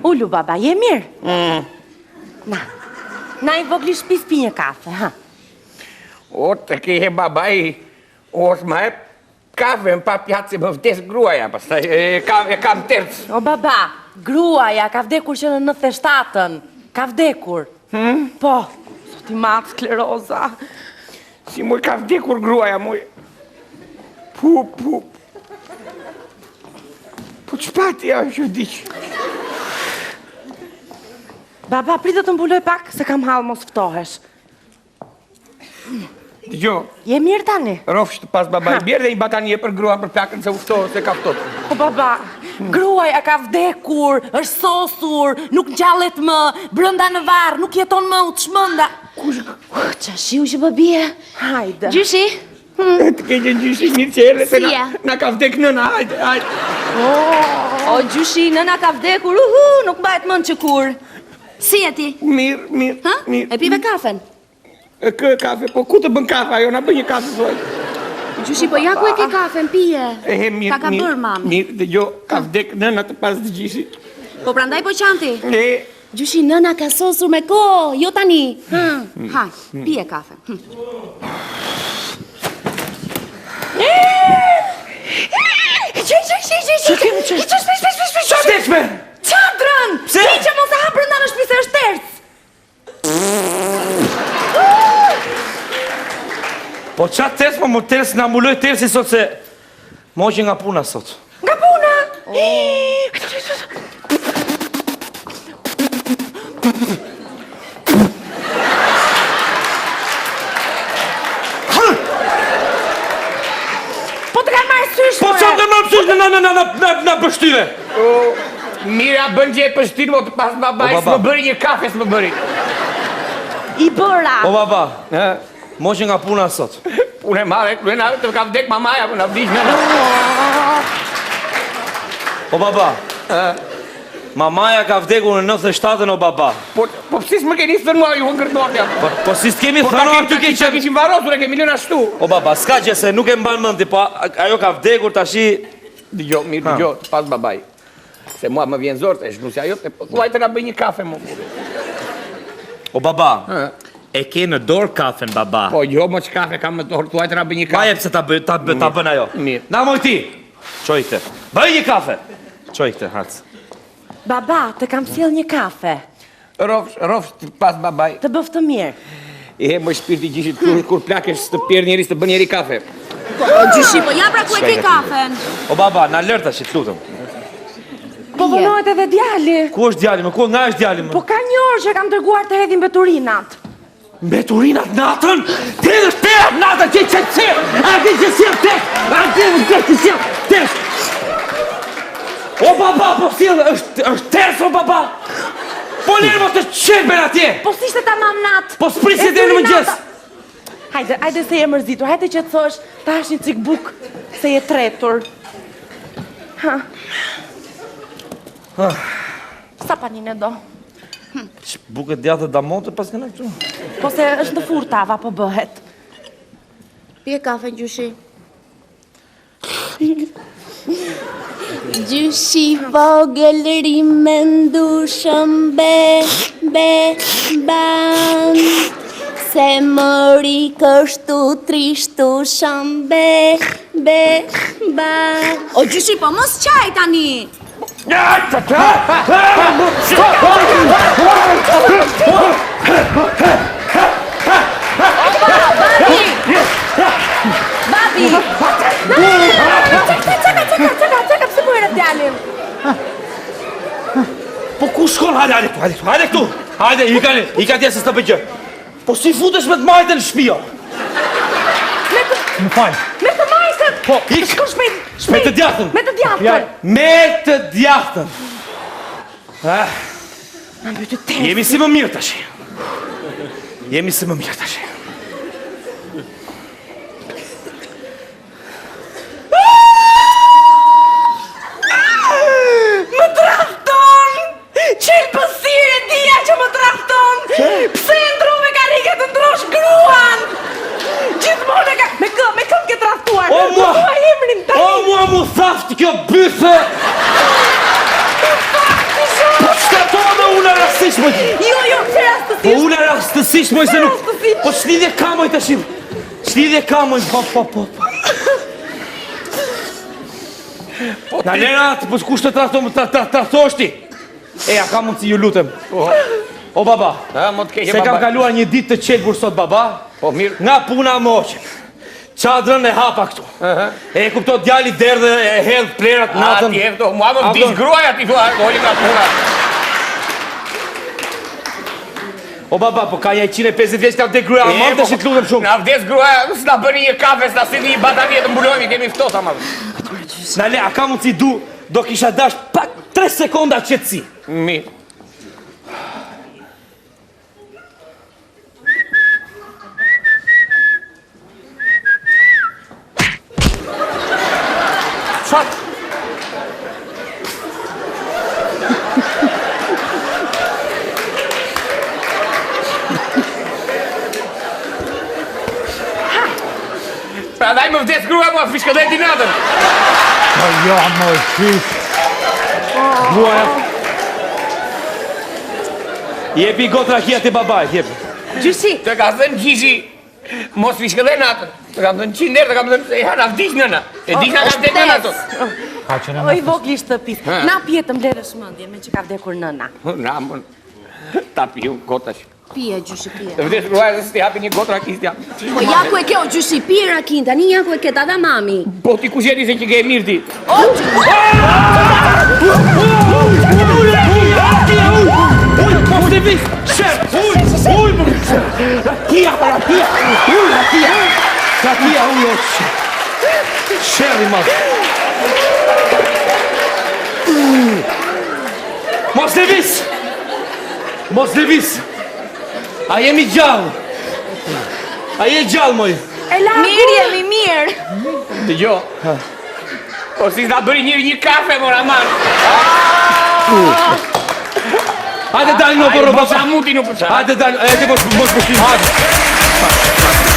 Ullu, baba, je mirë? Na i vogli shpis pi një kafe, ha? O, të kehe babaj, o, s'ma e kafe në pa pjatë se më vdes gruaja, pastaj e kam tërës. O, baba, gruaja ka vdekur që në 97-ën. Ka vdekur. Po, sot i matë skleroza. Si muj ka vdekur gruaja, muj. Po qëpati ja që diqë. Baba, pritë të mbuloj pak, se kam halë mos ftohesh. Dëgjo. Je mirë tani? Rofsh të pas babaj bjerë dhe i batanje për grua për plakën se uftohë se ka ftohë. Po baba, gruaja ka vdekur, është sosur, nuk gjallet më, brënda në varë, nuk jeton më u të shmënda. Qa shiu që bëbje? Hajde. Gjyshi? Të keqe gjyshi mirë qere, se na ka vdek nëna, hajde. O, gjyshi, nëna ka vdekur, nuk bajt më në që kur. Si e ti? Mirë. E pive kafen? Kë kafe, po ku të bën kafe, ajo na bën një kafe thoj. Gjyshi, po ja ku e ke kafen, pije? Mirë, ta ka bërë, mami. Mirë, dhe jo, ka vdek nëna të pas të gjyshi. Po prandaj po qanti? Gjyshi, nëna ka sosur me ko, jo tani. Ha, pije kafe. Qadrën! Pse? Ti që mos e ha brënda në shpi se është terës! Po qatë tërës, po më tërës nga mbuloj tërës i sot se... Moqë nga puna sot. Nga puna? Po të kanë marrë sysh, po qatë të marrë sysh në pështyve? Mira bën që e pështyre, po pas babaj s'më bëri një kafe s'më bëri. I bëra. O baba, moqë nga puna sot. Punë e madhe, të ka vdek mamaja, për në vdish nëna. O baba, mamaja ka vdekur në 97-ën o baba. Po pësi s'më keni thënë mua ju ngërdorja. Po si s'kemi thënë aty ke që... kishim varosur, e kemi lënë ashtu. O baba, s'ka që se nuk e mban mëndi, po ajo ka vdekur tashi... Dëgjo, mirë dëgjo, pas babaj. Se mua më vjen zorë, e shnusja jote, po thuaj të nga bëj një kafe mu. O baba, e ke në dorë kafen, baba. Po jo, mo që kafe kam në dorë, thuaj të nga bëj një kafe. Ma jep se ta bën ajo. Mirë. Na moj ti, qoj këte. Bëj një kafe. Qoj këte, hacë. Baba, të kam sjell një kafe. Rofsh pas babaj. Të bëftë mirë. E më shpirti gjishit kur plakesh të pjerë njeris të bën njeri kafe. Gjyshi, po ja pra ku e ke kafen. O baba, na lërta që të lutëm. Po vënohet edhe djali. Ku është djali më? Ku nga është djali më? Po ka një orë që kam dërguar të hedhin mbeturinat. Mbeturinat natën? Ti në shperat natën që që qërë! A ti që qërë tek! A ti që qërë tek! O baba, po s'ilë, është tërës o baba! Po lirë më të qërben atje! Po s'ishte ta mam natë! Po s'prisit dhe në mëngjes! Hajde se je mërzitur, hajde që të thosh ta është një cik buk se je tretur. Ha. Sa panin e do? Buket djatë da motë pas këna këtu? Po se është në furë tava, po bëhet. Pije kafe, Gjyshi. Gjyshi vogël rime ndushëm ban se mëri kështu trishtu shambe ban. O Gjyshi, po mos qaj tani! Babi! Çeka, pse po e djalin? Po ku shkon? Hajde këtu! Hajde, i ka tja se s'ta bëgjë. Po si futesh me të majtën në shpia? Më fajnë. Me të majtën? Po, ik! Shko shpejt! Me të djathën! Me të djathën! Me të djathën! Në mbyty të Jemi si më mirë tash. Më trafton! Qelë pësire dija që më trafton! Pse ndrove karike të ndrosh gruan? Gjithmonë e ka... Me këm ke traftuar? O mua! O mua mu thaftë kjo bëse! Po qëta rastësisht, moj. Jo, pse rastësisht? Po ule rastësisht, moj, se nuk... Rastësisht. Po ç'lidhje ka, moj, tash? Ç'lidhje ka, moj, po. Na lera, po kush të trahtosh ti? A ka mundsi, ju lutem. O baba, Mo të keqe se kam baba. kaluar një ditë të qelbur sot, baba. Po mirë. Nga puna moqe. Çadrën e hapa këtu. E kupto djali derdhe e hedh plerat natën. Ti evdo, mua më dish gruaja ti thua, oli nga puna. O baba, po ka një 150 vjeç ka vdek gruaja, më të shit lutem shumë. Na vdes gruaja, s'na bëni një kafe, s'na si një batalje të mbulojmë, kemi ftohta ma. Na le, a ka mundsi do kisha dash pak 3 sekonda qetësi. Mirë. Çat. Pra daj më vdes grua mua, fishkëlleti natën. Po jo, moj, fish. Gruaja. Jepi gotra kia ti babait, jepi. Gjyshi, Të ka thënë Gjishi, mos fishkëllej natën. Të kam thënë 100 herë, të kam thënë, ja na vdiq nëna. E dish na ka vdek nëna ato. Oj, vogli shtëpis. Na pjetëm lere shmendje me që ka vdekur nëna. Na, mon, ta piu, gotash. pije gjyshi, pije. Të vdes gruaja se ti hapi një gotra kistja. Po ja ku e ke o gjyshi, pije rakin, tani ja ku e ke tada mami. Po ti kush jeni se që ke e mirë ti? O Mos e vis! Shef! Uj! Rakia! Rakia, uj, o Sheri, mas! Mos e vis! Mos e vis! A jemi gjallë! A je gjallë, moj! mirë jemi mirë. Dëgjo. Po si s'na bëri një kafe, mora man. Hajde dalë në porro, Mos amuti nuk përsa. Hajde dalë, e ti mos pushim, hajde!